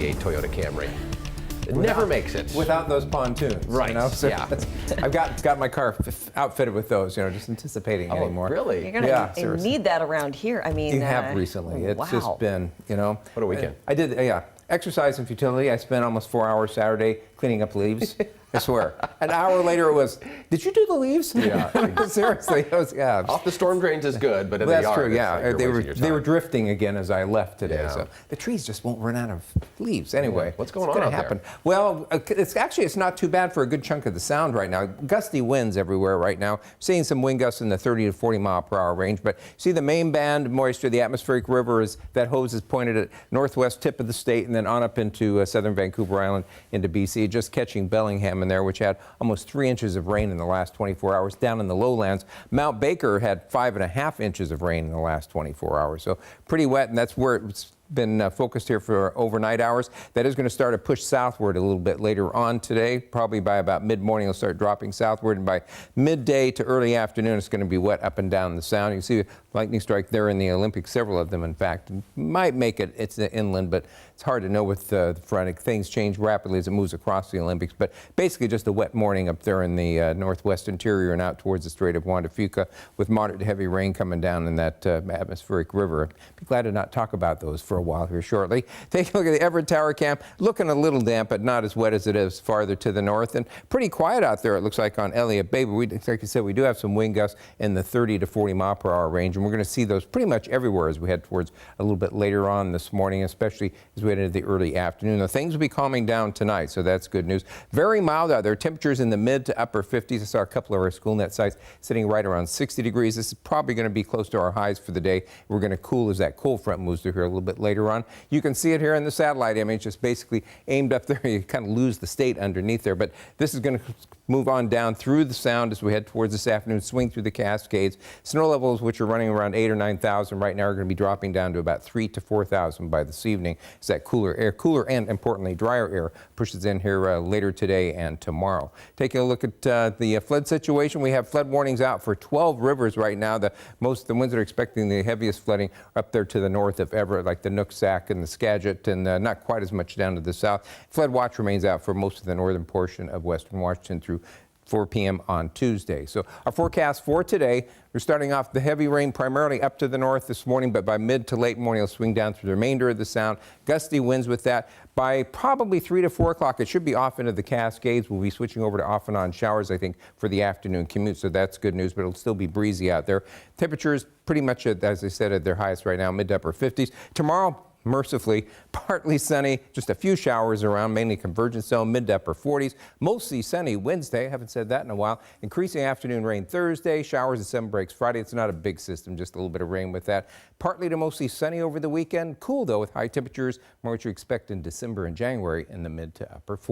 98 Toyota Camry. It never makes it. Without those pontoons. Right, You know? So yeah. I've got my car outfitted with those, just anticipating anymore. Really? You're going to need that around here. I mean, You have recently. It's just been, What a weekend. I did, exercise and futility. I spent almost 4 hours Saturday cleaning up leaves. I swear. An hour later it was, did you do the leaves? Yeah. Seriously. It was, Off the storm drains is good, but in the That's yard, true, yeah. it's like They were drifting again as I left today. Yeah. So the trees just won't run out of leaves. Anyway, What's going it's on gonna out happen. there? Well, it's not too bad for a good chunk of the Sound right now. Gusty winds everywhere right now. Seeing some wind gusts in the 30 to 40 mile per hour range. But see the main band moisture, the atmospheric river that hose is pointed at northwest tip of the state and then on up into southern Vancouver Island into BC. Just catching Bellingham in there, which had almost 3 inches of rain in the last 24 hours. Down in the lowlands, Mount Baker had 5.5 inches of rain in the last 24 hours. So pretty wet, and that's where it's been focused here for overnight hours. That is going to start to push southward a little bit later on today. Probably by about mid-morning it'll start dropping southward, and by midday to early afternoon it's going to be wet up and down the Sound. You can see a lightning strike there in the Olympics, several of them in fact. Might make it, it's inland, but it's hard to know with the front. Things change rapidly as it moves across the Olympics, but basically just a wet morning up there in the northwest interior and out towards the Strait of Juan de Fuca with moderate to heavy rain coming down in that atmospheric river. Be glad to not talk about those for a while here shortly. Take a look at the Everett Tower Camp. Looking a little damp, but not as wet as it is farther to the north, and pretty quiet out there, it looks like, on Elliott Bay. But like I said, we do have some wind gusts in the 30 to 40 mile per hour range, and we're going to see those pretty much everywhere as we head towards a little bit later on this morning, especially as we head into the early afternoon. Now, things will be calming down tonight, so that's good news. Very mild out there. Temperatures in the mid to upper 50s. I saw a couple of our SchoolNet sites sitting right around 60 degrees. This is probably going to be close to our highs for the day. We're going to cool as that cold front moves through here a little bit later on. You can see it here in the satellite image, just basically aimed up there. You kind of lose the state underneath there, but this is going to move on down through the Sound as we head towards this afternoon, swing through the Cascades. Snow levels, which are running around 8,000 or 9,000 right now, are going to be dropping down to about 3,000 to 4,000 by this evening as that cooler and importantly drier air pushes in here later today and tomorrow. Taking a look at the flood situation, we have flood warnings out for 12 rivers right now. The ones that are expecting the heaviest flooding are up there to the north of Everett, like the Nooksack and the Skagit, and not quite as much down to the south. Flood watch remains out for most of the northern portion of western Washington through 4 p.m. on Tuesday. So our forecast for today, we're starting off the heavy rain primarily up to the north this morning, but by mid to late morning it'll swing down through the remainder of the Sound. Gusty winds with that. By probably 3 to 4 o'clock, it should be off into the Cascades. We'll be switching over to off and on showers, I think, for the afternoon commute, so that's good news, but it'll still be breezy out there. Temperatures pretty much, as I said, at their highest right now, mid to upper 50s. Tomorrow, mercifully, partly sunny, just a few showers around, mainly convergence zone, mid to upper 40s. Mostly sunny Wednesday, haven't said that in a while. Increasing afternoon rain Thursday, showers and 7 breaks Friday. It's not a big system, just a little bit of rain with that. Partly to mostly sunny over the weekend. Cool though with high temperatures, more what you expect in December and January in the mid to upper 40s.